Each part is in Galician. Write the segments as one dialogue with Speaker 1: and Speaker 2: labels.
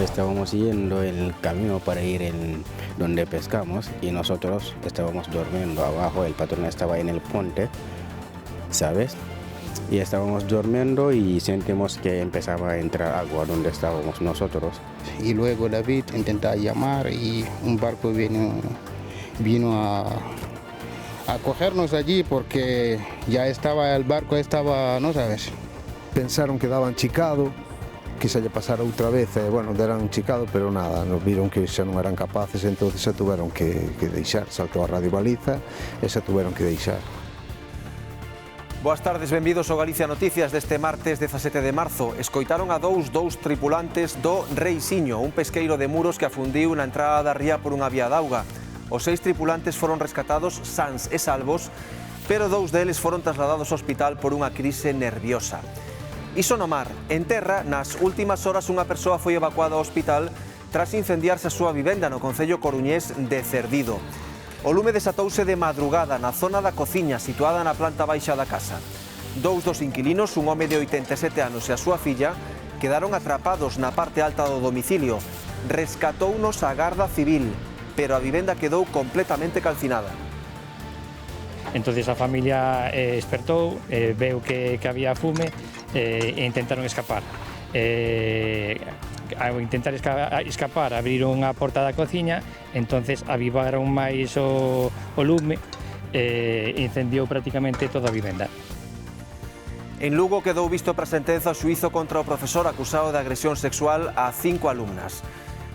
Speaker 1: Estábamos yendo el camino para ir en donde pescamos y nosotros estábamos durmiendo abajo, el patrón estaba en el puente, ¿sabes? Y estábamos durmiendo y sentimos que empezaba a entrar agua donde estábamos nosotros.
Speaker 2: Y luego David intentaba llamar y un barco vino a cogernos allí porque ya estaba el barco, no sabes.
Speaker 3: Pensaron que daban chicado, que se lle pasara outra vez, bueno, deran chicado, pero nada, nos viron que xa non eran capaces, entonces se tuveron que deixar, saltou a radio baliza e se tuveron que deixar.
Speaker 4: Boas tardes, benvidos ao Galicia Noticias deste martes 17 de marzo. Escoitaron a dous tripulantes do Reixiño, un pesqueiro de Muros que afundiu na entrada da ría por unha vía d'auga. Os 6 tripulantes foron rescatados sans e salvos, pero 2 deles foron trasladados ao hospital por unha crise nerviosa. Iso no mar. En terra, nas últimas horas unha persoa foi evacuada ao hospital tras incendiarse a súa vivenda no concello coruñés de Cerdido. O lume desatouse de madrugada na zona da cociña situada na planta baixa da casa. 2 dos inquilinos, un home de 87 anos e a súa filla, quedaron atrapados na parte alta do domicilio. Rescatounos a Garda Civil, pero a vivenda quedou completamente calcinada.
Speaker 5: Entonces a familia despertou, veu que había fume e intentaron escapar. Ao intentar escapar, abriron a porta da cociña, entonces avivaron máis o lume e incendiou prácticamente toda a vivenda.
Speaker 4: En Lugo quedou visto para sentenza o xuízo contra o profesor acusado de agresión sexual a 5 alumnas.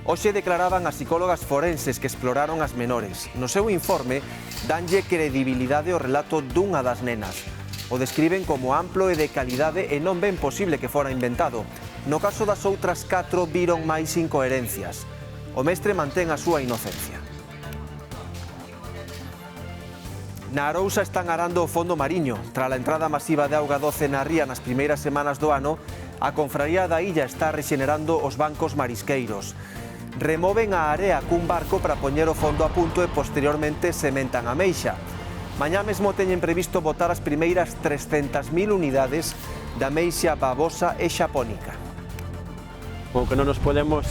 Speaker 4: Hoxe declaraban as psicólogas forenses que exploraron as menores. No seu informe, danlle credibilidade ao relato dunha das nenas. O describen como amplo e de calidade e non ven posible que fora inventado. No caso das outras 4 viron máis incoherencias. O mestre mantén a súa inocencia. Na Arousa están arando o fondo mariño. Tras a entrada masiva de auga doce na ría nas primeiras semanas do ano, a confraría da illa está rexenerando os bancos marisqueiros. Removen a area cun barco para poñer o fondo a punto e posteriormente sementan a meixa. Mañá mesmo teñen previsto botar as primeiras 300.000 unidades da meixa babosa e xapónica.
Speaker 6: O que non nos podemos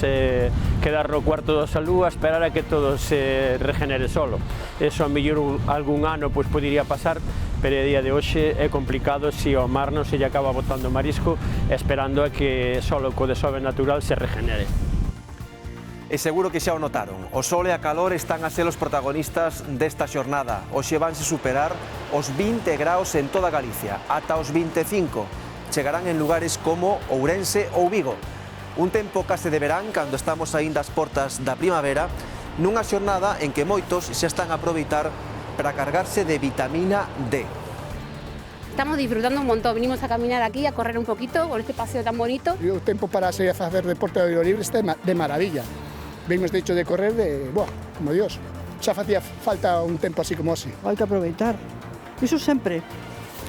Speaker 6: quedar no cuarto da salud a esperar a que todo se regenere solo. Eso a mellor algún ano podería pasar, pero a día de hoxe é complicado se o mar non se lle acaba botando marisco esperando a que solo co desove natural se regenere.
Speaker 4: E seguro que xa o notaron, o sol e a calor están a ser os protagonistas desta xornada. Hoxe vanse superar os 20 graus en toda Galicia, ata os 25. Chegarán en lugares como Ourense ou Vigo. Un tempo case de verán, cando estamos aínda ás portas da primavera, nunha xornada en que moitos xa están a aproveitar para cargarse de vitamina D.
Speaker 7: Estamos disfrutando un montón, venimos a caminar aquí, a correr un poquito, con este paseo tan bonito.
Speaker 8: O tempo para sair a facer deporte ao aire libre está de maravilla. Vimos de hecho de correr como Dios. Xa facía falta un tempo así como así.
Speaker 9: Hai que aproveitar, iso sempre,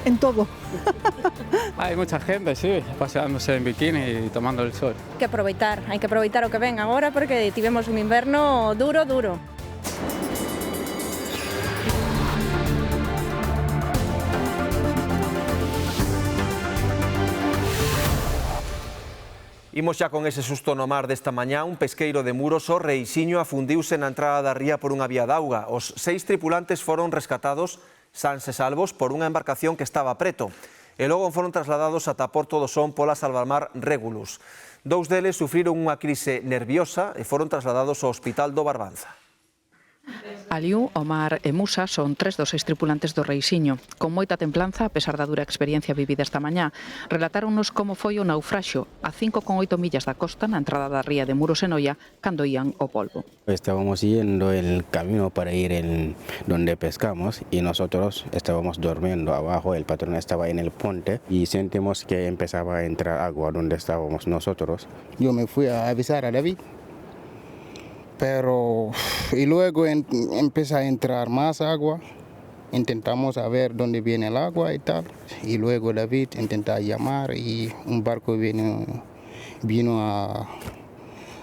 Speaker 9: en todo.
Speaker 10: Hay mucha gente, sí, paseándose en bikini y tomando el sol.
Speaker 11: Hai que aproveitar o que ven agora porque tivemos un inverno duro.
Speaker 4: Imos xa con ese susto no mar desta mañá. Un pesqueiro de Muros, o Reixiño, afundiuse na entrada da ría por unha vía d'auga. Os 6 tripulantes foron rescatados sans e salvos por unha embarcación que estaba preto e logo foron trasladados ata Porto do Son pola Salvamar Regulus. 2 deles sufriron unha crise nerviosa e foron trasladados ao Hospital do Barbanza.
Speaker 12: Aliu, Omar e Musa son 3 dos 6 tripulantes do Reixiño. Con moita templanza, a pesar da dura experiencia vivida esta mañá, relatáronnos como foi o naufraxio a 5,8 millas da costa na entrada da ría de Muros e Noia cando ían ao polvo.
Speaker 1: Estábamos yendo el camino para ir en donde pescamos y nosotros estábamos durmiendo abajo, el patrón estaba en el puente y sentimos que empezaba a entrar agua donde estábamos nosotros.
Speaker 2: Yo me fui a avisar a David. Y luego empieza a entrar más agua, intentamos a ver dónde viene el agua y tal, y luego David intenta llamar y un barco vino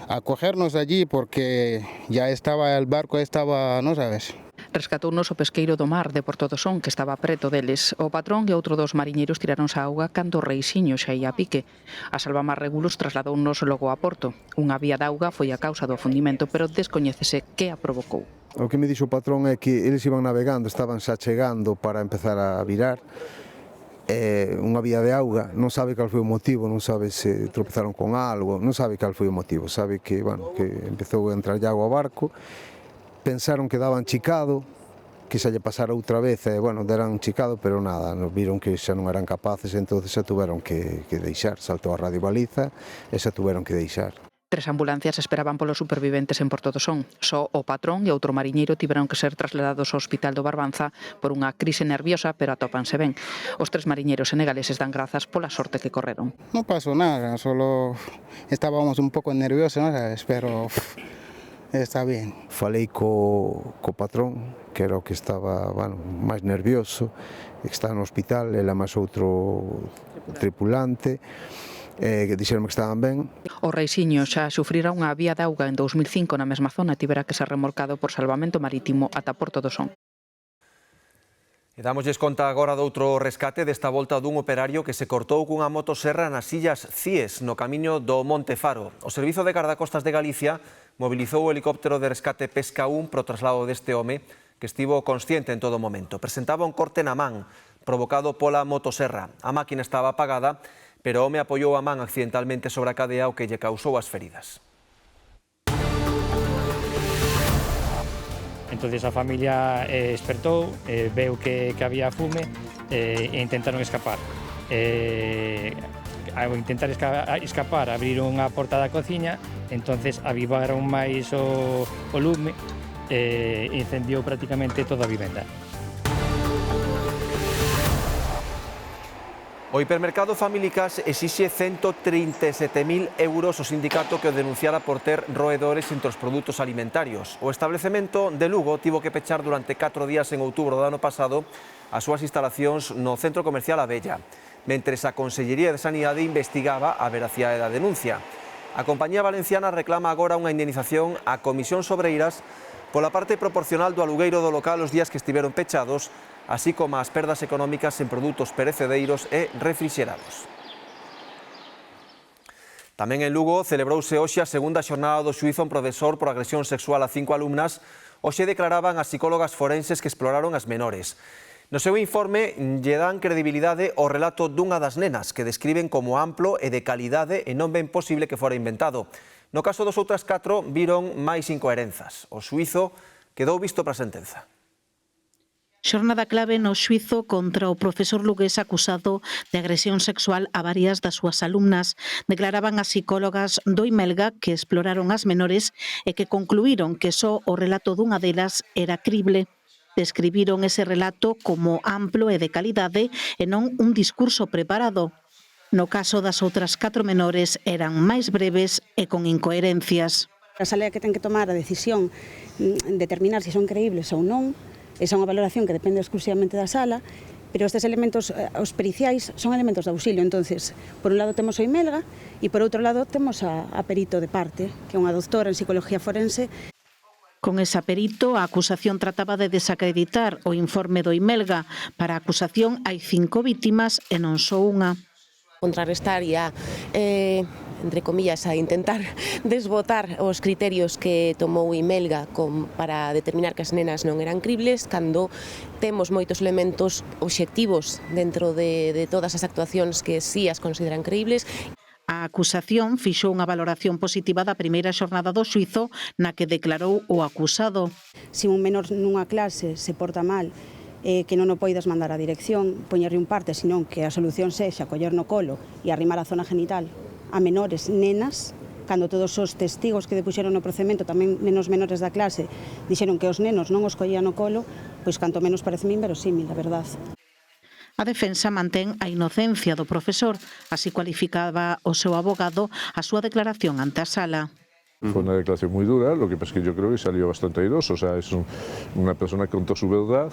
Speaker 2: a cogernos allí porque ya estaba el barco, no sabes.
Speaker 12: Rescatounos o pesqueiro do mar de Porto do Son, que estaba preto deles. O patrón e outro dos mariñeiros tiraronse á auga cando o Reixiño xa ia a pique. A Salvamar Regulus trasladounos logo a Porto. Unha vía de auga foi a causa do afundimento, pero descoñécese que a provocou.
Speaker 3: O que me dixo o patrón é que eles iban navegando, estaban xa chegando para empezar a virar, unha vía de auga, non sabe cal foi o motivo, non sabe se tropezaron con algo, non sabe cal foi o motivo, sabe que, bueno, que empezou a entrar auga ao barco, pensaron que daban chicado, que xa lle pasara outra vez, bueno, deran chicado, pero nada, nos viron que xa non eran capaces, entonces xa tuveron que deixar, saltou a radiobaliza e xa tuveron que deixar.
Speaker 12: 3 ambulancias esperaban polos superviventes en Porto do Son. Só o patrón e outro mariñeiro tiveron que ser trasladados ao Hospital do Barbanza por unha crise nerviosa, pero atópanse ben. Os 3 mariñeiros senegaleses dan grazas pola sorte que correron.
Speaker 2: No pasó nada, solo estábamos un pouco nerviosos, ¿no? Pero está bien.
Speaker 3: Falei co patrón, que era o que estaba, bueno, máis nervioso, que está no hospital, ela máis outro tripulante, que dixeron que estaban ben.
Speaker 12: O Reixiño xa sufrira unha vía de auga en 2005 na mesma zona, tivera que ser remolcado por salvamento marítimo ata Porto do Son.
Speaker 4: E dámoslles conta agora doutro rescate, desta volta dun operario que se cortou cunha motoserra nas Illas Cíes, no camiño do Monte Faro. O Servizo de Gardacostas de Galicia mobilizou o helicóptero de rescate Pesca 1 pro traslado deste home, que estivo consciente en todo momento. Presentaba un corte na man, provocado pola motoserra. A máquina estaba apagada, pero o home apoiou a man accidentalmente sobre a cadea, o que lle causou as feridas.
Speaker 5: Entonces a familia despertou, veu que había fume e intentaron escapar. Ao intentar escapar, abriron a porta da cociña, entonces avivaron máis o lume e incendiou prácticamente toda a vivenda.
Speaker 4: O hipermercado Family Cash exixe 137.000 euros o sindicato que o denunciara por ter roedores entre os produtos alimentarios. O establecemento de Lugo tivo que pechar durante 4 días en outubro do ano pasado as súas instalacións no centro comercial Abella, mentres a Consellería de Sanidade investigaba a veracidade da denuncia. A compañía valenciana reclama agora unha indemnización á Comisión Sobreiras pola parte proporcional do alugueiro do local os días que estiveron pechados, así como as perdas económicas en produtos perecedeiros e refrixerados. Tamén en Lugo celebrouse hoxe a segunda xornada do xuízo a un profesor por agresión sexual a 5 alumnas. Hoxe declaraban as psicólogas forenses que exploraron as menores. No seu informe lle dan credibilidade ao relato dunha das nenas, que describen como amplo e de calidade e non ven posible que fora inventado. No caso dos outras 4 viron máis incoherenzas. O xuízo quedou visto para a sentenza.
Speaker 13: Xornada clave no xuízo contra o profesor lugués acusado de agresión sexual a varias das súas alumnas. Declaraban as psicólogas do Imelga que exploraron as menores e que concluíron que só o relato dunha delas era crible. Describiron ese relato como amplo e de calidade e non un discurso preparado. No caso das outras 4 menores eran máis breves e con incoherencias.
Speaker 14: A sala que ten que tomar a decisión de determinar se son creíbles ou non. Esa é unha valoración que depende exclusivamente da sala, pero estes elementos, os periciais, son elementos de auxilio. Entonces, por un lado temos o Imelga e por outro lado temos a perito de parte, que é unha doutora en psicología forense.
Speaker 13: Con ese perito, a acusación trataba de desacreditar o informe do Imelga. Para a acusación hai 5 vítimas e non só unha.
Speaker 15: Contrarrestar e entre comillas, a intentar desbotar os criterios que tomou Imelga para determinar que as nenas non eran cribles, cando temos moitos elementos obxectivos dentro de todas as actuacións que sí as consideran creíbles.
Speaker 13: A acusación fixou unha valoración positiva da primeira xornada do xuízo na que declarou o acusado.
Speaker 14: Se un menor nunha clase se porta mal, que non o poidas mandar á dirección, poñerlle un parte, senón que a solución sexa coller no colo e arrimar a zona genital a menores, nenas, cando todos os testigos que depuxeron no procedimento, tamén menos menores da clase, dixeron que os nenos non os collían no colo, pois canto menos pareceme inverosímil, a verdad.
Speaker 13: A defensa mantén a inocencia do profesor, así cualificaba o seu abogado a súa declaración ante a sala.
Speaker 16: Fue una declaración muy dura, lo que pasa es que yo creo que salió bastante airoso, o sea, es una persona que contó su verdad.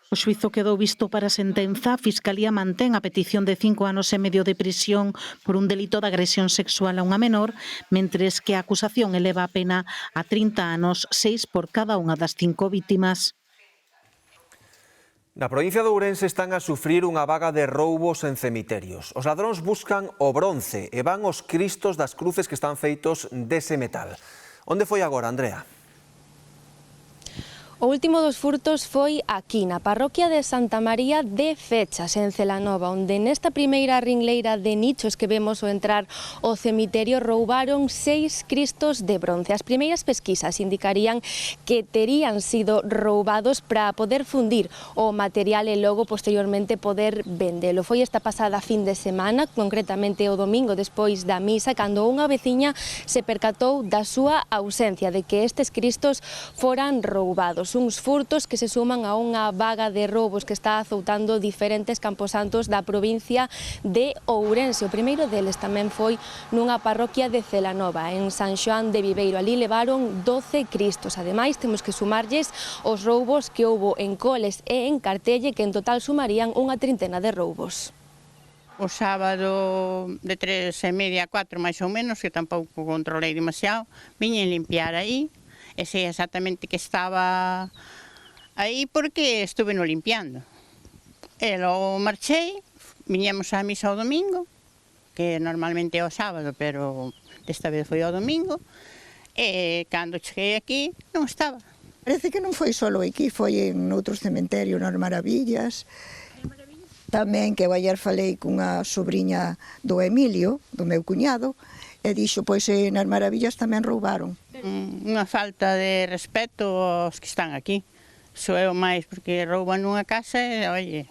Speaker 13: O xuízo quedou visto para sentenza. A Fiscalía mantén a petición de 5 anos e medio de prisión por un delito de agresión sexual a unha menor, mentres que a acusación eleva a pena a 30 anos, 6 por cada unha das 5 vítimas.
Speaker 4: Na provincia de Ourense están a sufrir unha vaga de roubos en cemiterios. Os ladróns buscan o bronce e van os cristos das cruces que están feitos dese metal. Onde foi agora, Andrea?
Speaker 17: O último dos furtos foi aquí, na parroquia de Santa María de Fechas, en Celanova, onde nesta primeira ringleira de nichos que vemos ao entrar o cemiterio roubaron 6 cristos de bronce. As primeiras pesquisas indicarían que terían sido roubados para poder fundir o material e logo posteriormente poder vendelo. Foi esta pasada fin de semana, concretamente o domingo despois da misa, cando unha veciña se percatou da súa ausencia, de que estes cristos foran roubados. Uns furtos que se suman a unha vaga de roubos que está azoutando diferentes camposantos da provincia de Ourense. O primeiro deles tamén foi nunha parroquia de Celanova, en San Xoán de Viveiro. Ali levaron 12 cristos. Ademais, temos que sumarlles os roubos que houbo en Coles e en Cartelle, que en total sumarían unha trintena de roubos.
Speaker 18: O sábado de 3:30 a 4 máis ou menos, que tampouco controlei demasiado, viñen limpiar aí. E sei exactamente que estaba aí porque estuve no limpiando. E logo marchei, viñemos á misa o domingo, que normalmente é o sábado, pero desta vez foi o domingo, e cando cheguei aquí non estaba.
Speaker 19: Parece que non foi só aquí, foi en outros cementerios, nas Maravillas. Tamén que eu ayer falei cunha sobrinha do Emilio, do meu cuñado, e dixo, pois nas Maravillas tamén roubaron.
Speaker 18: Unha falta de respeto aos que están aquí. Só eu máis, porque rouban nunha casa e, oye,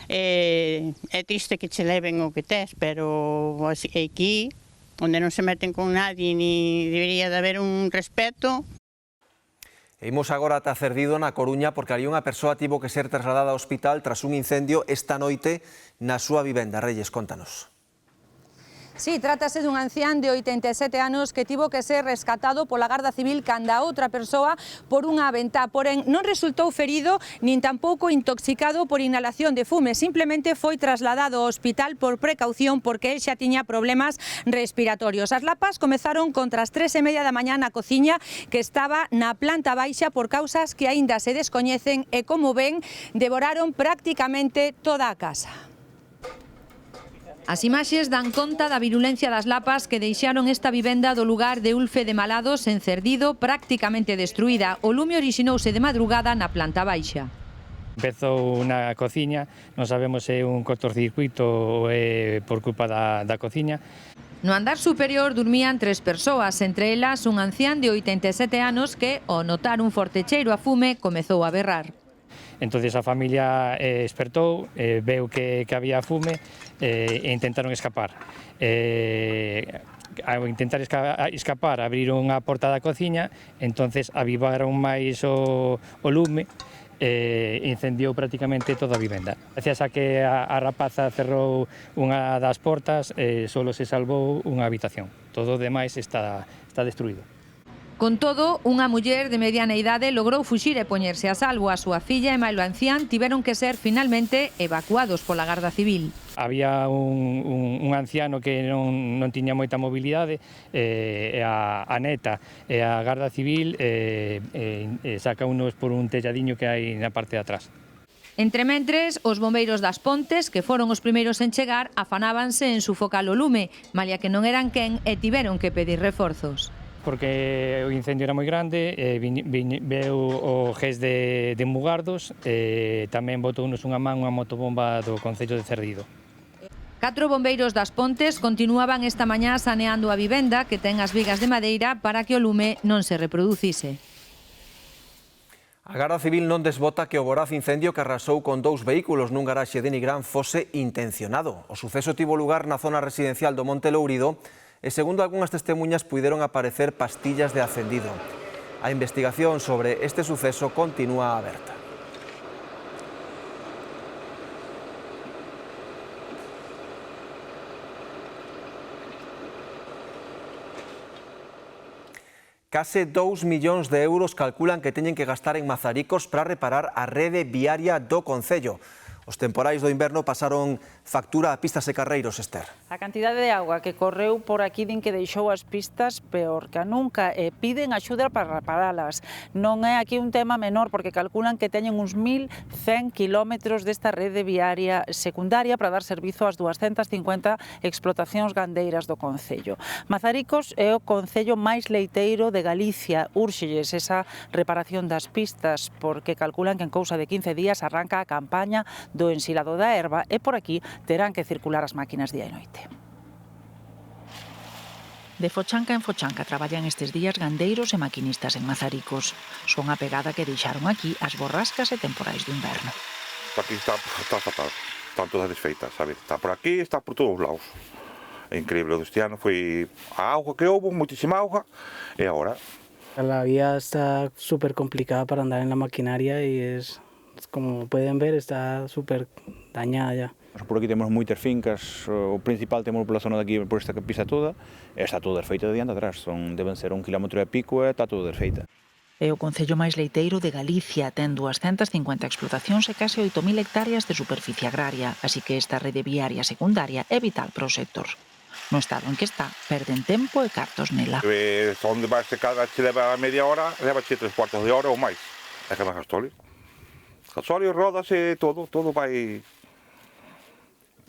Speaker 18: é triste que che leven o que tes, pero aquí, onde non se meten con nadie, ni debería de haber un respeto.
Speaker 4: Imos agora ata Cerdido, na Coruña, porque ali unha persoa tivo que ser trasladada ao hospital tras un incendio esta noite na súa vivenda. Reyes, contanos.
Speaker 20: Sí, trátase dun ancián de 87 anos que tivo que ser rescatado pola Garda Civil canda outra persoa por unha aventá, porén non resultou ferido nin tampouco intoxicado por inhalación de fume, simplemente foi trasladado ao hospital por precaución porque el xa tiña problemas respiratorios. As lapas comezaron contra as 3:30 da mañá na cociña que estaba na planta baixa por causas que aínda se descoñecen e, como ven, devoraron prácticamente toda a casa. As imaxes dan conta da virulencia das lapas que deixaron esta vivenda do lugar de Ulfe de Malados, en Cerdido, prácticamente destruída. O lume orixinouse de madrugada na planta baixa.
Speaker 5: Empezou na cociña, non sabemos se é un cortocircuito ou é por culpa da cociña.
Speaker 20: No andar superior dormían 3 persoas, entre elas un ancián de 87 anos que, ao notar un forte cheiro a fume, comezou a berrar.
Speaker 5: Entonces a familia despertou, veu que había fume e intentaron escapar. Ao intentar escapar abriron a porta da cociña, entonces avivaron máis o lume e incendiou prácticamente toda a vivenda. Gracias a que a rapaza cerrou unha das portas, solo se salvou unha habitación. Todo o demais está destruído.
Speaker 20: Con todo, unha muller de mediana idade logrou fuxir e poñerse a salvo. A súa filla e mailo ancián tiveron que ser finalmente evacuados pola Garda Civil.
Speaker 5: Había un anciano que non tiña moita mobilidade, e a neta e a Garda Civil sacaunos por un telladiño que hai na parte de atrás.
Speaker 20: Entre mentres, os bombeiros das Pontes, que foron os primeiros en chegar, afanábanse en sufocar o lume, malia que non eran quen e tiveron que pedir reforzos.
Speaker 5: Porque o incendio era moi grande, veu o GES de Mugardos e tamén botounos unha motobomba do Concello de Cerdido.
Speaker 20: 4 bombeiros das Pontes continuaban esta mañá saneando a vivenda que ten as vigas de madeira para que o lume non se reproducise.
Speaker 4: A Garda Civil non desbota que o voraz incendio que arrasou con 2 vehículos nun garaxe de Nigrán fose intencionado. O suceso tivo lugar na zona residencial do Monte Lourido e, segundo algunhas testemunhas, puideron aparecer pastillas de acendido. A investigación sobre este suceso continúa aberta. Case 2 millóns de euros calculan que teñen que gastar en Mazaricos para reparar a rede viaria do concello. Os temporais do inverno pasaron factura a pistas e carreiros, Esther.
Speaker 21: A cantidade de auga que correu por aquí din que deixou as pistas peor que nunca e piden axuda para reparalas. Non é aquí un tema menor porque calculan que teñen uns 1.100 kilómetros desta rede viaria secundaria para dar servizo ás 250 explotacións gandeiras do concello. Mazaricos é o concello máis leiteiro de Galicia. Úrxelles esa reparación das pistas porque calculan que en cousa de 15 días arranca a campaña do ensilado da herba e por aquí terán que circular as máquinas día e noite.
Speaker 12: De fochanca en fochanca traballan estes días gandeiros e maquinistas en Mazaricos. Son a pegada que deixaron aquí as borrascas e temporais do inverno.
Speaker 22: Aquí está fatal, están todas desfeitas, sabes? Está por aquí, está por todos os lados. É increíble, este ano foi a auga que houve, muitísima auga, e agora...
Speaker 23: La vía está súper complicada para andar en la maquinaria y es, como pueden ver, está súper dañada ya.
Speaker 24: Por aquí temos moitas fincas, o principal temos pola zona daqui, por esta pista toda, e está todo desfeita de diante atrás, deben ser 1 kilómetro e pico e está todo desfeita.
Speaker 12: É o concello máis leiteiro de Galicia, ten 250 explotacións e case 8.000 hectáreas de superficie agraria, así que esta rede viaria secundaria é vital para o sector. No estado en que está, perden tempo e cartos nela.
Speaker 22: Onde vai cada che leva media hora, leva che 3/4 de hora ou máis. É que máis gasóleo. Gasóleo, rodas e todo vai...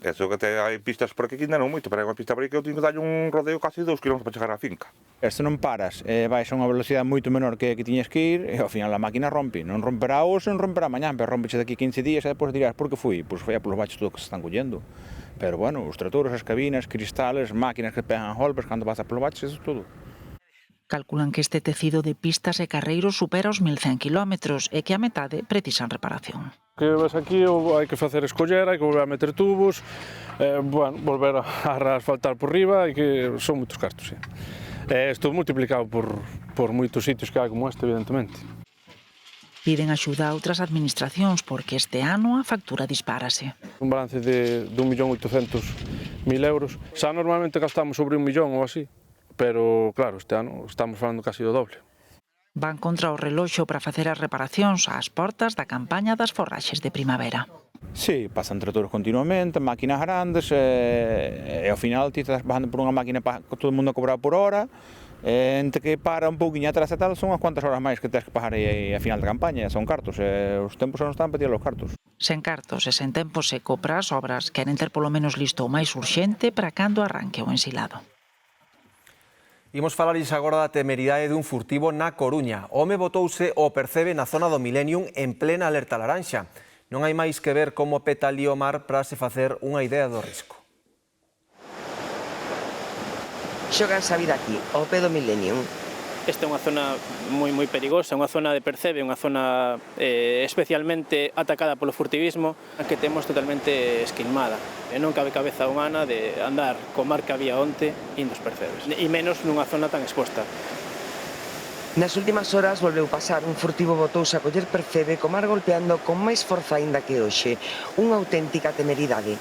Speaker 22: Eso que hai pistas por aquí que ainda non moito, pero hai unha pista por aquí que eu tenho que darlle un rodeo casi 2 km para chegar á finca.
Speaker 24: Se non paras, vais a unha velocidade moito menor que tiñes que ir e ao final a máquina rompe. Non romperá hoxe, non romperá mañá, pero rompeche daqui 15 días e depois dirás, por que fui? Pois foi a polos baches todo que se están collendo. Pero bueno, os tratores, as cabinas, cristales, máquinas que pegan golpes cando vas a polos baches, eso todo.
Speaker 12: Calculan que este tecido de pistas e carreiros supera os 1.100 kilómetros e que a metade precisan reparación.
Speaker 25: Que ves aquí hai que facer escoller, hai que volver a meter tubos, volver a asfaltar por riba, e que son moitos cartos, sí. Isto multiplicado por moitos sitios que hai como este, evidentemente.
Speaker 12: Piden axuda a outras administracións porque este ano a factura dispárase.
Speaker 25: Un balance de 1.800.000 euros. Xa normalmente gastamos sobre 1 millón ou así, pero claro, este ano estamos falando casi do doble.
Speaker 12: Van contra o reloxo para facer as reparacións ás portas da campaña das forraxes de primavera.
Speaker 24: Sí, pasan tratores continuamente, máquinas grandes, e ao final ti estás bajando por unha máquina para todo o mundo a cobrar por hora, entre que para un pouquinho atrás e tal, son unhas cuantas horas máis que tens que pagar aí a final da campaña, son cartos, os tempos non están para tirar os cartos.
Speaker 12: Sen cartos e sen tempo seco para as obras, queren ter polo menos listo o máis urxente para cando arranque o ensilado.
Speaker 4: Imos falarlles agora da temeridade dun furtivo na Coruña. O home botouse o Percebe na zona do Millennium en plena alerta laranxa. Non hai máis que ver como peta ali o mar para se facer unha idea do risco.
Speaker 26: Xoganse a vida aquí, ao pé do Millennium.
Speaker 6: Esta é unha zona moi perigosa, unha zona de Percebe, unha zona especialmente atacada polo furtivismo, que temos totalmente esquilmada. E non cabe cabeza humana de andar co mar que había onte indo os Percebes, e menos nunha zona tan exposta.
Speaker 26: Nas últimas horas volveu pasar, un furtivo botouse a coller Percebe co mar golpeando con máis forza aínda que hoxe, unha auténtica temeridade.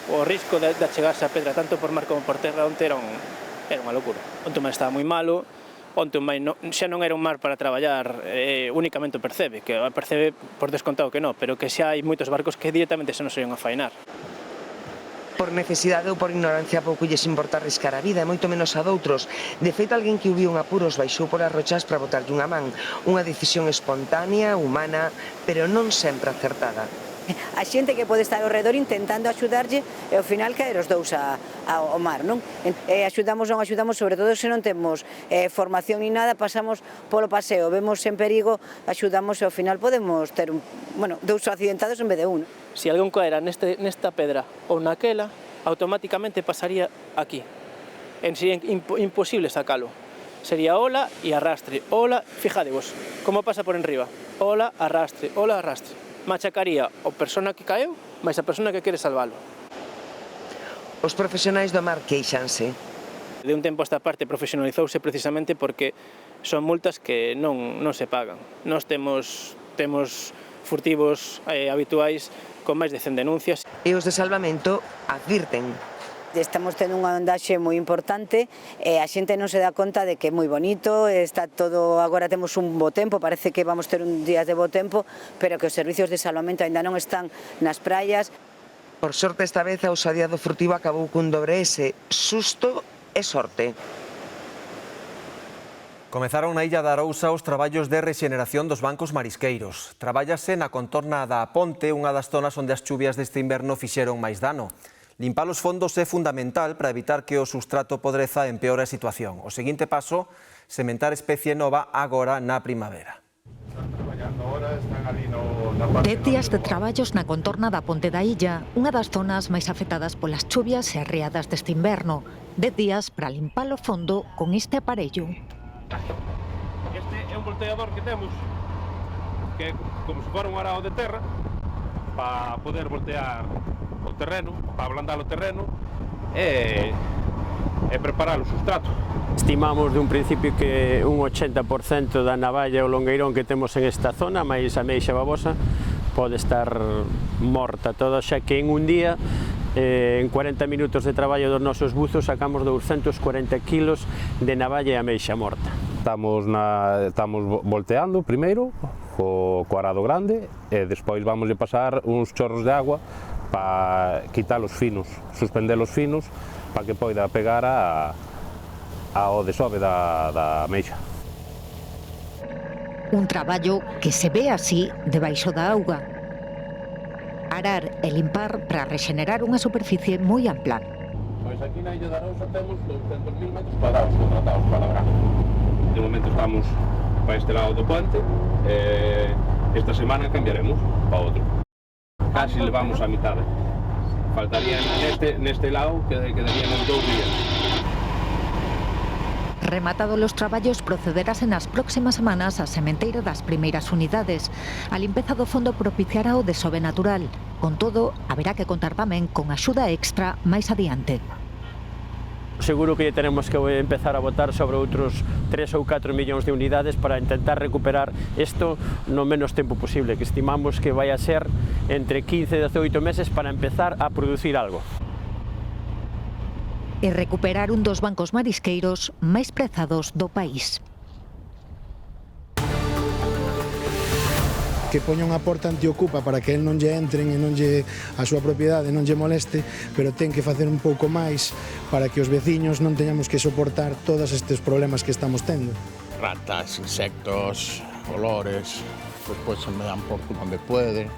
Speaker 6: O risco de achegarse a pedra tanto por mar como por terra onte era unha locura. Onte o mar estaba moi malo, onte xa non era un mar para traballar únicamente o Percebe, que o Percebe por descontado que non, pero que xa hai moitos barcos que directamente xa non se iban a faenar.
Speaker 26: Por necesidade ou por ignorancia pouco lles importa arriscar a vida, e moito menos a doutros. De feito, alguén que o viu en apuros baixou polas rochas para botarlle unha man. Unha decisión espontánea, humana, pero non sempre acertada.
Speaker 27: A xente que pode estar ao redor intentando axudarlle e ao final caer os dous ao mar, non? Axudamos ou non axudamos, sobre todo se non temos formación ni nada, pasamos polo paseo, vemos en perigo, axudamos e ao final podemos ter dous accidentados en vez de un.
Speaker 6: Se algún caera nesta pedra ou naquela, automáticamente pasaría aquí. Sería imposible sacalo. Sería ola e arrastre, ola, fijadevos, como pasa por enriba, ola, arrastre, machacaría o persona que caeu, máis a persona que quere salvalo.
Speaker 26: Os profesionais do mar queixanse.
Speaker 6: De un tempo a esta parte profesionalizouse precisamente porque son multas que non se pagan. Nós temos furtivos habituais con máis de 100 denuncias.
Speaker 26: E os de salvamento advirten.
Speaker 27: Estamos tendo unha ondaxe moi importante e a xente non se dá conta de que é moi bonito, está todo, agora temos un bo tempo, parece que vamos ter un día de bo tempo, pero que os servicios de salvamento aínda non están nas praias.
Speaker 26: Por sorte esta vez a ousadía do furtivo acabou cun dobre S, susto e sorte.
Speaker 4: Comezaron na Illa da Arousa os traballos de rexeneración dos bancos marisqueiros. Trabállase na contorna da Ponte, unha das zonas onde as chuvias deste inverno fixeron máis dano. Limpar os fondos é fundamental para evitar que o sustrato podreza empeore a situación. O seguinte paso, sementar especie nova agora na primavera.
Speaker 1: 10 días de traballos na contorna da Ponte da Illa, unha das zonas máis afectadas polas chuvias e arreadas deste inverno. 10 días para limpar o fondo con este aparello.
Speaker 2: Este é un volteador que temos, que é como se fora un arao de terra, para poder voltear o terreno, para ablandar o terreno e preparar o sustrato.
Speaker 6: Estimamos de un principio que un 80% da navalla ou longueirón que temos en esta zona, máis a meixa babosa, pode estar morta toda, xa que en un día, en 40 minutos de traballo dos nosos buzos, sacamos 240 kilos de navalla e a meixa morta.
Speaker 7: Estamos volteando primeiro co arado grande e despois vamos a pasar uns chorros de agua para quitar os finos, suspender os finos para que poida pegar ao desove da meixa.
Speaker 1: Un traballo que se ve así debaixo da auga. Arar e limpar para rexenerar unha superficie moi ampla.
Speaker 2: Pois aquí na Illa da Arousa temos 200.000 metros cuadrados contratados para labrar. De momento estamos para este lado do puente, esta semana cambiaremos para outro. Casi levamos a mitade. Faltaría neste lado que quedarían 2 días.
Speaker 1: Rematados os traballos, procederase nas próximas semanas a sementeira das primeiras unidades. A limpeza do fondo propiciará o desove natural. Con todo, haberá que contar tamén con axuda extra máis adiante.
Speaker 6: Seguro que tenemos que empezar a botar sobre outros 3 ou 4 millóns de unidades para intentar recuperar isto no menos tempo posible, que estimamos que vai a ser entre 15 e 18 meses para empezar a producir algo.
Speaker 1: E recuperar un dos bancos marisqueiros máis prezados do país.
Speaker 8: Que poña unha porta antiocupa para que el non lle entren e non lle a súa propiedade non lle moleste, pero ten que facer un pouco máis para que os veciños non teñamos que soportar todos estes problemas que estamos tendo.
Speaker 9: Ratas, insectos, olores, despois se me dan por onde puede.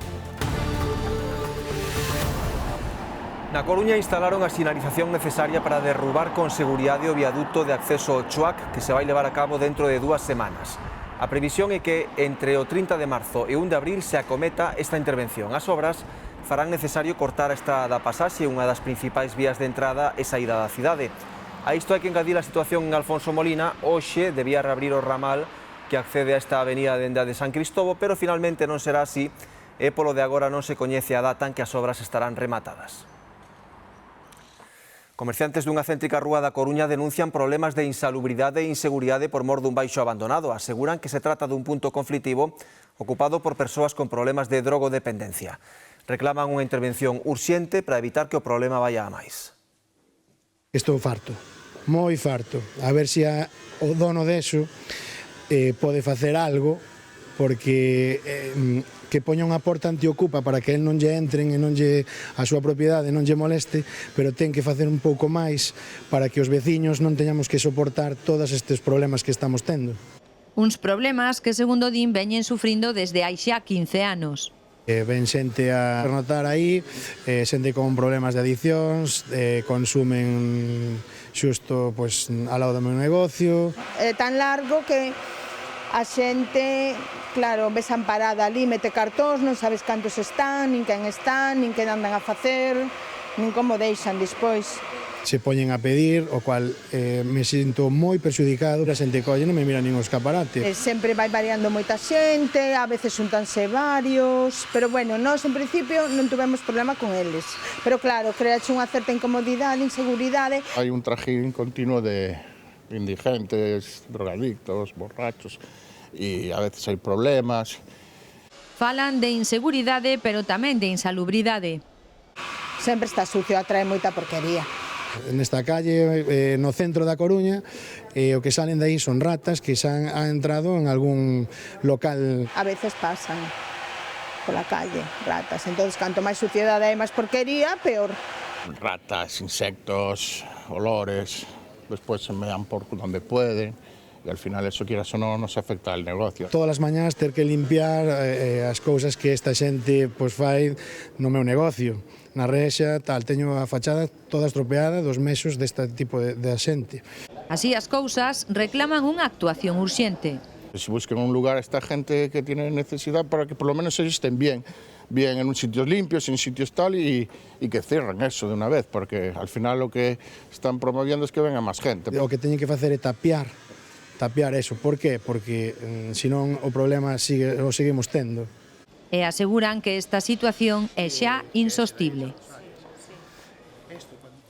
Speaker 4: Na Coruña instalaron a sinalización necesaria para derrubar con seguridade o viaduto de acceso ao Chuac, que se vai levar a cabo dentro de 2 semanas. A previsión é que entre o 30 de marzo e 1 de abril se acometa esta intervención. As obras farán necesario cortar a estrada da pasaxe, unha das principais vías de entrada e saída da cidade. A isto hai que engadir a situación en Alfonso Molina. Hoxe debía reabrir o ramal que accede a esta avenida dende a de San Cristobo, pero finalmente non será así e polo de agora non se coñece a data en que as obras estarán rematadas. Comerciantes dunha céntrica rúa da Coruña denuncian problemas de insalubridade e inseguridade por mor dun baixo abandonado. Aseguran que se trata dun punto conflitivo ocupado por persoas con problemas de drogodependencia. Reclaman unha intervención urxente para evitar que o problema vaya a máis.
Speaker 8: Estou farto, moi farto. A ver se o dono deso pode facer algo, porque que poña unha porta antiocupa para que el non lle entren e non lle a súa propiedade non lle moleste, pero ten que facer un pouco máis para que os veciños non teñamos que soportar todos estes problemas que estamos tendo.
Speaker 20: Uns problemas que, segundo din, veñen sufrindo desde hai xa 15 anos.
Speaker 8: Ven xente a notar aí, xente con problemas de adiccións, consumen xusto ao lado do meu negocio.
Speaker 10: É tan largo que a xente, claro, ves amparada ali, mete cartóns, non sabes cantos están, nin quen están, nin que andan a facer, nin como deixan despois.
Speaker 8: Se poñen a pedir, o cual me sinto moi perxudicado, a xente colle non me mira nin o escaparate.
Speaker 10: Sempre vai variando moita xente, a veces xuntanse varios, pero bueno, nós en principio non tuvemos problema con eles. Pero claro, creache unha certa incomodidade, inseguridade.
Speaker 9: Hai un trajín continuo de indigentes, drogadictos, borrachos, e a veces hai problemas.
Speaker 20: Falan de inseguridade, pero tamén de insalubridade.
Speaker 10: Sempre está sucio, atrae moita porquería.
Speaker 8: nesta calle, no centro da Coruña, o que salen de aí son ratas que xa han entrado en algún local.
Speaker 10: A veces pasan pola calle ratas, entonces canto máis suciedade e máis porquería, peor.
Speaker 9: Ratas, insectos, olores, después se mean por donde pueden. E al final eso, quieras o non, nos afecta al negocio.
Speaker 8: Todas as mañás ter que limpiar as cousas que esta xente fai no meu negocio. Na rexa, teño a fachada toda estropeada dos mexos deste tipo de xente.
Speaker 20: Así as cousas reclaman unha actuación urxente.
Speaker 9: Se busquen un lugar a esta gente que tiene necesidad para que por lo menos existen bien en un sitios limpios, en sitios tal, y que cierren eso de una vez, porque al final lo que están promoviendo es que venga más gente.
Speaker 8: O que teñen que facer é tapiar eso. Por qué? Porque senón o problema o seguimos tendo.
Speaker 20: E aseguran que esta situación é xa insostible.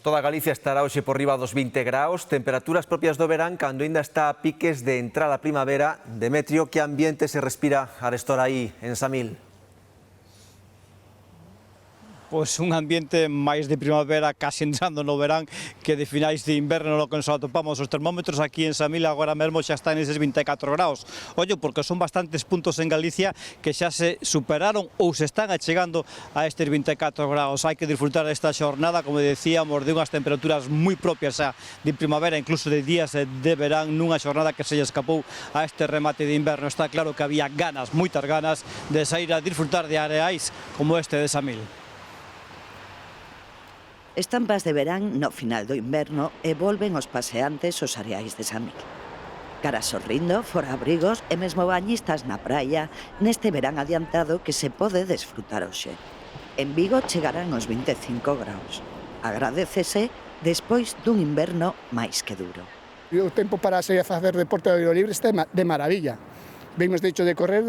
Speaker 4: Toda Galicia estará hoxe por riba dos 20 graus, temperaturas propias do verán cando ainda está a piques de entrar a primavera. Demetrio, que ambiente se respira arestora aí en Samil?
Speaker 3: Pois un ambiente máis de primavera, casi entrando no verán, que de finais de inverno no que nos atopamos. Os termómetros aquí en Samil agora mesmo xa están neses 24 graus. Ollo, porque son bastantes puntos en Galicia que xa se superaron ou se están achegando a estes 24 graus. Hai que disfrutar esta xornada, como decíamos, de unhas temperaturas moi propias xa de primavera, incluso de días de verán, nunha xornada que se lle escapou a este remate de inverno. Está claro que había ganas, moitas ganas, de sair a disfrutar de areais como este de Samil.
Speaker 11: Estampas de verán no final do inverno e volven os paseantes aos areais de Samil. Cara sorrindo, fora abrigos e mesmo bañistas na praia neste verán adiantado que se pode desfrutar hoxe. En Vigo chegarán os 25 graus. Agradécese despois dun inverno máis que duro.
Speaker 13: O tempo para sair a facer deporte ao aire libre está de maravilla. Vimos de hecho de correr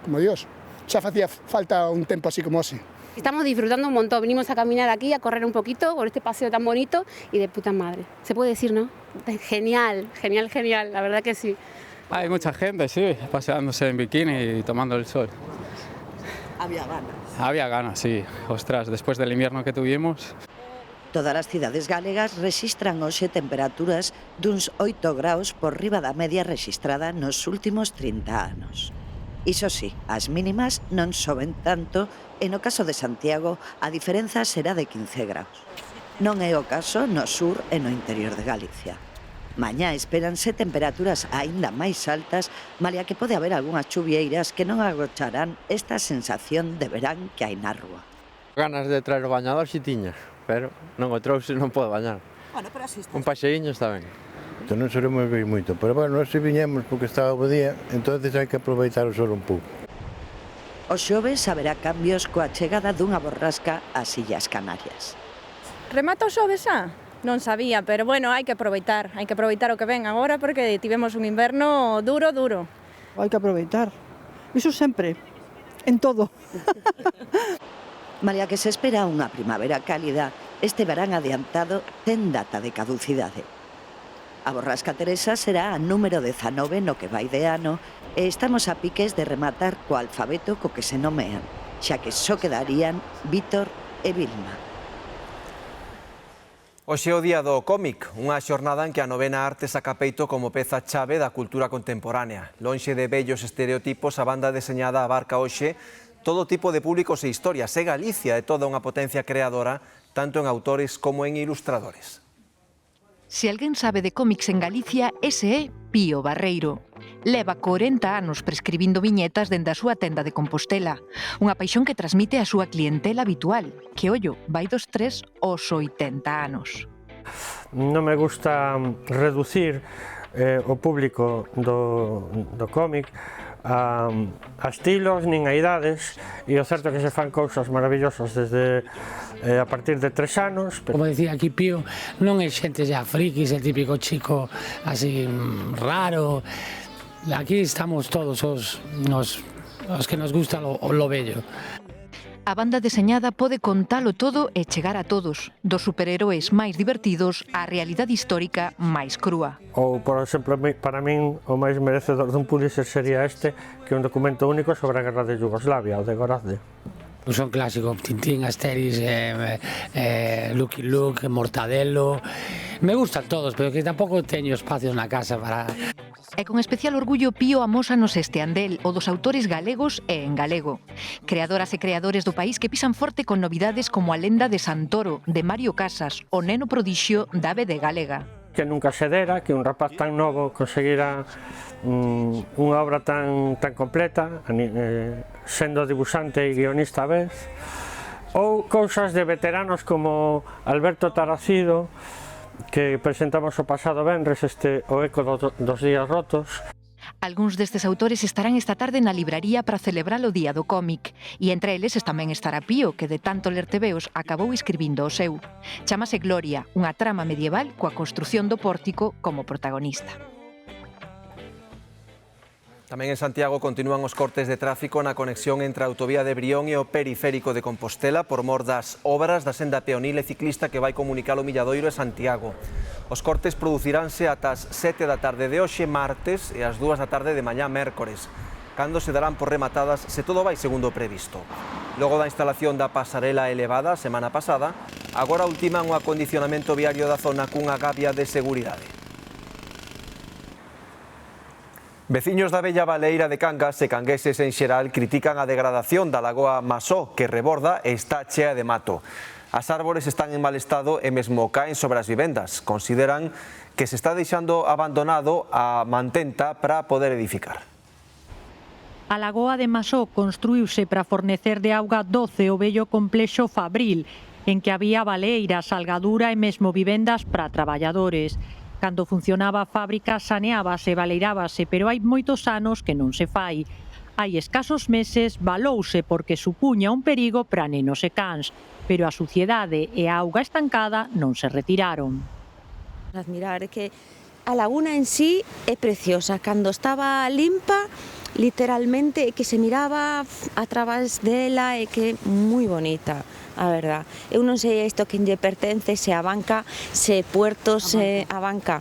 Speaker 13: como Dios. Xa facía falta un tempo así como ese.
Speaker 14: Estamos disfrutando un montón, venimos a caminar aquí, a correr un poquito por este paseo tan bonito y de puta madre. Se puede decir, ¿no? Genial, genial, genial, la verdad que sí.
Speaker 15: Hay mucha gente, sí, paseándose en bikini y tomando el sol.
Speaker 11: Había ganas.
Speaker 15: Había ganas, sí. Ostras, después del invierno que tuvimos.
Speaker 11: Todas as cidades galegas rexistran hoxe temperaturas duns 8 graus por riba da media rexistrada nos últimos 30 anos. Iso sí, as mínimas non soben tanto e no caso de Santiago a diferenza será de 15 graus. Non é o caso no sur e no interior de Galicia. Mañá espéranse temperaturas aínda máis altas, malia que pode haber algunhas chuvieiras que non agocharán esta sensación de verán que hai na rúa.
Speaker 16: Ganas de traer o bañador si tiñas, pero non o trouxe, non podo bañar.
Speaker 11: Bueno, pero así está.
Speaker 16: Un paseíño está ben.
Speaker 17: Non solemos vir moito, pero bueno, nós viñemos porque estaba bo día, entonces hai que aproveitar o sol un pouco.
Speaker 11: O xoves haberá cambios coa chegada dunha borrasca ás Illas Canarias.
Speaker 28: Remata o xoves xa? Non sabía, pero bueno, hai que aproveitar o que ven agora porque tivemos un inverno duro.
Speaker 29: Hai que aproveitar, iso sempre, en todo.
Speaker 11: Malia que se espera unha primavera cálida, este verán adiantado ten data de caducidade. A borrasca Teresa será a número 19 no que vai de ano e estamos a piques de rematar co alfabeto co que se nomean, xa que só quedarían Vítor e Vilma.
Speaker 4: Hoxe é o día do cómic, unha xornada en que a novena arte saca peito como peza chave da cultura contemporánea. Lonxe de vellos estereotipos, a banda deseñada abarca hoxe todo tipo de públicos e historias. E Galicia é toda unha potencia creadora, tanto en autores como en ilustradores.
Speaker 30: Se alguén sabe de cómics en Galicia, ese é Pío Barreiro. Leva 40 anos prescribindo viñetas dende a súa tenda de Compostela. Unha paixón que transmite a súa clientela habitual, que, ollo, vai dos 3 aos 80 anos.
Speaker 31: Non me gusta reducir o público do cómic a estilos nin a idades, e o certo é que se fan cousas maravillosas desde a partir de 3 anos.
Speaker 32: Como decía aquí Pío, non é xente xa frikis, el típico chico así raro. Aquí estamos todos os que nos gusta lo bello.
Speaker 30: A banda deseñada pode contalo todo e chegar a todos, dos superheróis máis divertidos á realidade histórica máis crúa.
Speaker 31: Ou, por exemplo, para min o máis merecedor dun Pulitzer sería este, que é un documento único sobre a guerra de Yugoslavia, o de Gorazde.
Speaker 32: Son clásicos, Tintín, Asterix, Lucky Luke, Mortadelo. Me gustan todos, pero que tampouco teño espacio na casa para...
Speaker 30: E con especial orgullo Pío amósanos este andel, o dos autores galegos e en galego. Creadoras e creadores do país que pisan forte con novidades como A lenda de Santoro, de Mario Casas, O neno prodixio da Bede Galega.
Speaker 31: Que nunca se dera que un rapaz tan novo conseguira unha obra tan completa, sendo dibuixante e guionista a vez, ou cousas de veteranos como Alberto Taracido, que presentamos o pasado venres O eco dos días rotos.
Speaker 30: Algúns destes autores estarán esta tarde na libraría para celebrar o Día do Cómic, e entre eles tamén estará Pío, que de tanto ler tebeos acabou escribindo o seu. Chámase Gloria, unha trama medieval coa construción do pórtico como protagonista.
Speaker 4: Tamén en Santiago continúan os cortes de tráfico na conexión entre a autovía de Brión e o periférico de Compostela por mor das obras da senda peonil e ciclista que vai comunicar o Milladoiro e Santiago. Os cortes produciránse ata as 7 da tarde de hoxe, martes, e as 2 da tarde de mañá, mércores, cando se darán por rematadas se todo vai segundo o previsto. Logo da instalación da pasarela elevada a semana pasada, agora ultiman o acondicionamento viario da zona cunha gabia de seguridade. Veciños da Bella Baleira de Cangas e cangueses en xeral critican a degradación da lagoa Masó, que reborda e está chea de mato. As árbores están en mal estado e mesmo caen sobre as vivendas. Consideran que se está deixando abandonado a mantenta para poder edificar.
Speaker 5: A lagoa de Masó construíuse para fornecer de auga doce o vello complexo Fabril, en que había baleira, salgadura e mesmo vivendas para traballadores. Cando funcionaba a fábrica saneábase e baleirábase, pero hai moitos anos que non se fai. Hai escasos meses valouse porque supuña un perigo para nenos e cans, pero a suciedade e a auga estancada non se retiraron.
Speaker 7: Admirar que a laguna en sí é preciosa. Cando estaba limpa, literalmente, que se miraba a través dela e que é moi bonita. A verdad, eu non sei isto que lle pertence, se a banca, se puertos, se a banca.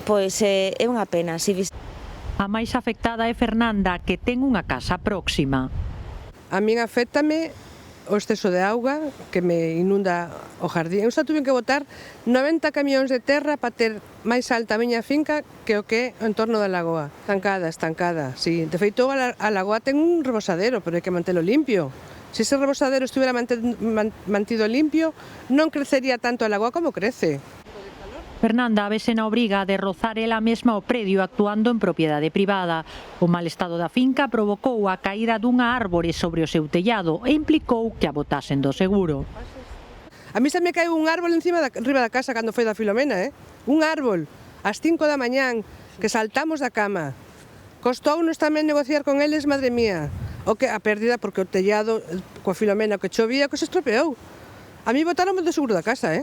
Speaker 7: Pois é unha pena.
Speaker 5: A máis afectada é Fernanda, que ten unha casa próxima.
Speaker 12: A min aféctame o exceso de auga que me inunda o jardín. Eu xa tuve que botar 90 camións de terra para ter máis alta a miña finca que o que é o entorno da lagoa. Estancada, sí. De feito, a lagoa ten un rebosadero, pero hai que mantelo limpio. Se ese rebosadero estuviera mantido limpio, non crecería tanto a lagoa como crece.
Speaker 5: Fernanda vese na obriga de rozar ela mesma o predio actuando en propiedade privada. O mal estado da finca provocou a caída dunha árbore sobre o seu tellado e implicou que a botasen do seguro.
Speaker 12: A mí se me caeu un árbol riba da casa cando foi da Filomena, un árbol, ás 5 da mañán, que saltamos da cama. Costounos tamén negociar con eles, madre mía. O que a pérdida porque o tellado coa Filomena que chovía que se estropeou. A mí botaronme do seguro da casa,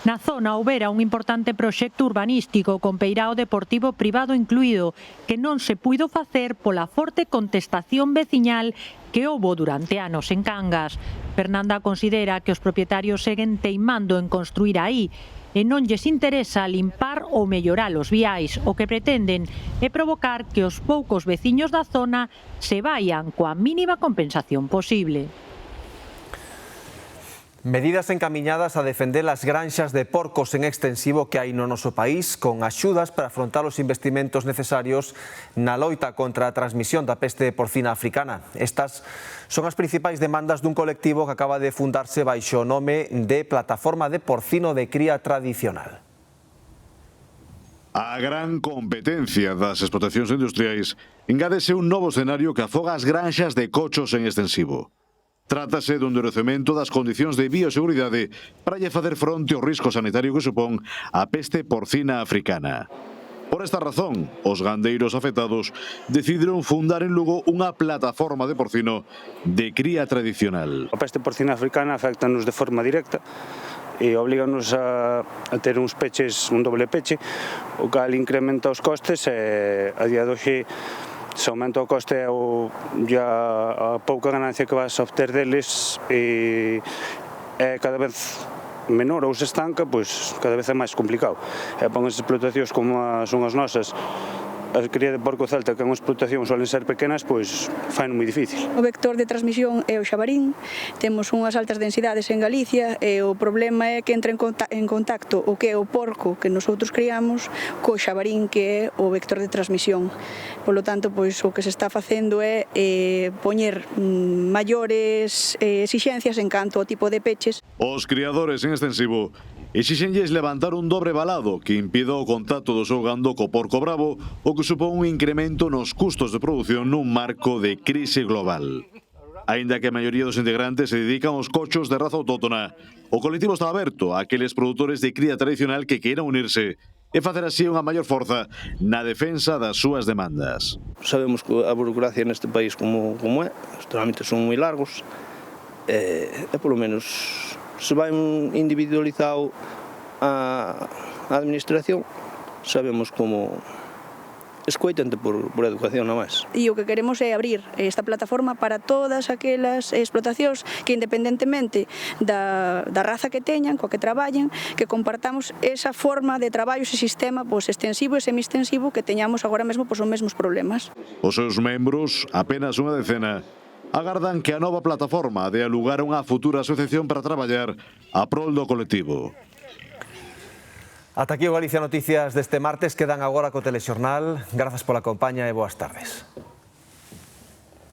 Speaker 5: Na zona houbera un importante proxecto urbanístico con peirao deportivo privado incluído que non se puido facer pola forte contestación veciñal que houbo durante anos en Cangas. Fernanda considera que os propietarios seguen teimando en construir aí e non lles interesa limpar ou mellorar os viais. O que pretenden é provocar que os poucos veciños da zona se vaian coa mínima compensación posible.
Speaker 4: Medidas encamiñadas a defender as granxas de porcos en extensivo que hai no noso país, con axudas para afrontar os investimentos necesarios na loita contra a transmisión da peste porcina africana. Estas son as principais demandas dun colectivo que acaba de fundarse baixo o nome de Plataforma de Porcino de Cría Tradicional.
Speaker 18: A gran competencia das explotacións industriais engádese un novo escenario que afoga as granxas de cochos en extensivo. Trátase dun endurecemento das condicións de bioseguridade para lle facer fronte ao risco sanitario que supón a peste porcina africana. Por esta razón, os gandeiros afectados decidiron fundar en Lugo unha plataforma de porcino de cría tradicional.
Speaker 19: A peste porcina africana afecta-nos de forma directa e obliganos a ter uns peches, un doble peche, o cal incrementa os costes e a día de hoxe se aumenta o coste a pouca ganancia que vas a obter deles e é cada vez menor ou se estanca, pois cada vez é máis complicado. E pon as explotacións como son as nosas a cría de porco celta, que é unha explotación solen ser pequenas, pois faino moi difícil.
Speaker 28: O vector de transmisión é o xabarín, temos unhas altas densidades en Galicia e o problema é que entra en contacto o que é o porco que nosotros criamos co xabarín que é o vector de transmisión. Polo tanto, pois o que se está facendo é poñer maiores exixencias en canto ao tipo de peches.
Speaker 18: Os criadores en extensivo exixenlles levantar un dobre balado que impida o contacto do seu gando co porco bravo, o que supón un incremento nos custos de produción nun marco de crise global. Aínda que a maioría dos integrantes se dedican aos cochos de raza autóctona, o colectivo está aberto a aqueles produtores de cría tradicional que queiran unirse e facer así unha maior forza na defensa das súas demandas.
Speaker 1: Sabemos que a burocracia neste país como é, os trámites son moi largos, e polo menos se vai individualizado a administración, sabemos como escoitante por educación non máis.
Speaker 28: E o que queremos é abrir esta plataforma para todas aquelas explotacións que independentemente da raza que teñan, coa que traballen, que compartamos esa forma de traballo, ese sistema extensivo e semi-extensivo que teñamos agora mesmo os mesmos problemas.
Speaker 18: Os seus membros, apenas unha decena, agardan que a nova plataforma dea lugar a unha futura asociación para traballar a prol do colectivo.
Speaker 4: Ata aquí o Galicia Noticias deste martes, quedan agora co Telexornal. Grazas pola compaña e boas tardes.